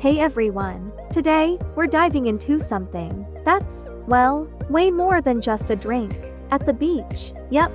Hey everyone! Today, we're diving into something that's, well, way more than just a drink. At the beach. Yep.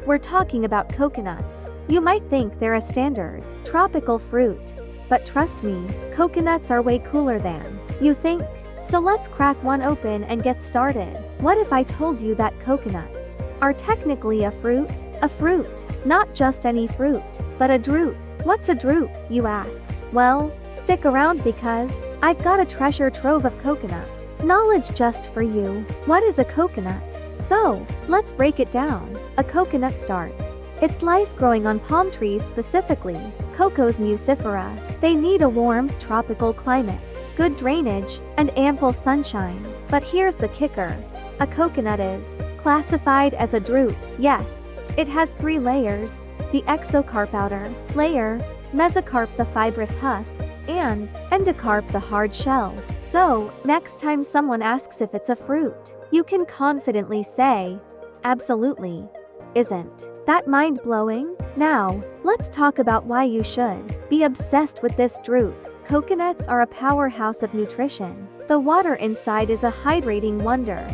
We're talking about coconuts. You might think they're a standard, tropical fruit. But trust me, coconuts are way cooler than you think. So let's crack one open and get started. What if I told you that coconuts are technically a fruit? A fruit. Not just any fruit, but a drupe. What's a drupe, you ask? Well, stick around because I've got a treasure trove of coconut knowledge just for you. What is a coconut? So, let's break it down. A coconut starts its life growing on palm trees, specifically Cocos muscifera. They need a warm, tropical climate, good drainage, and ample sunshine. But here's the kicker. A coconut is classified as a drupe. Yes, it has 3 layers: the exocarp outer layer, mesocarp the fibrous husk, and endocarp the hard shell. So, next time someone asks if it's a fruit, you can confidently say, absolutely isn't. That mind-blowing? Now, let's talk about why you should be obsessed with this drupe. Coconuts are a powerhouse of nutrition. The water inside is a hydrating wonder,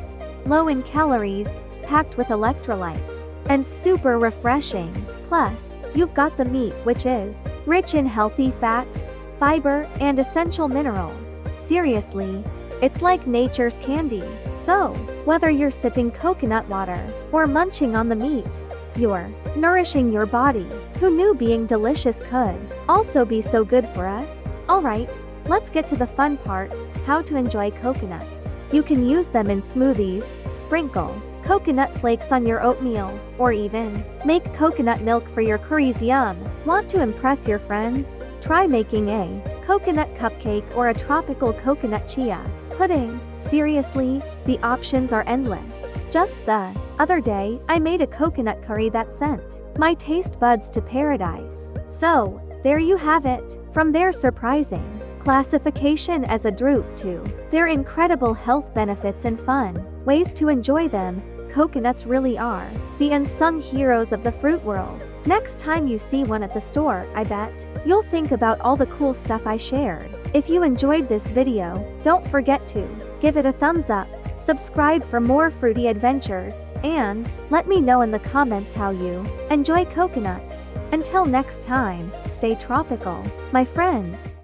low in calories, packed with electrolytes, and super refreshing. Plus, you've got the meat, which is rich in healthy fats, fiber, and essential minerals. Seriously, it's like nature's candy. So, whether you're sipping coconut water or munching on the meat, you're nourishing your body. Who knew being delicious could also be so good for us? Alright, let's get to the fun part: how to enjoy coconuts. You can use them in smoothies, sprinkle coconut flakes on your oatmeal, or even make coconut milk for your curries. Yum! Want to impress your friends? Try making a coconut cupcake or a tropical coconut chia pudding. Seriously, the options are endless. Just the other day, I made a coconut curry that sent my taste buds to paradise. So, there you have it. From their surprising classification as a drupe to their incredible health benefits and fun ways to enjoy them, coconuts really are the unsung heroes of the fruit world. Next time you see one at the store, I bet you'll think about all the cool stuff I shared. If you enjoyed this video, don't forget to give it a thumbs up, subscribe for more fruity adventures, and let me know in the comments how you enjoy coconuts. Until next time, stay tropical, my friends.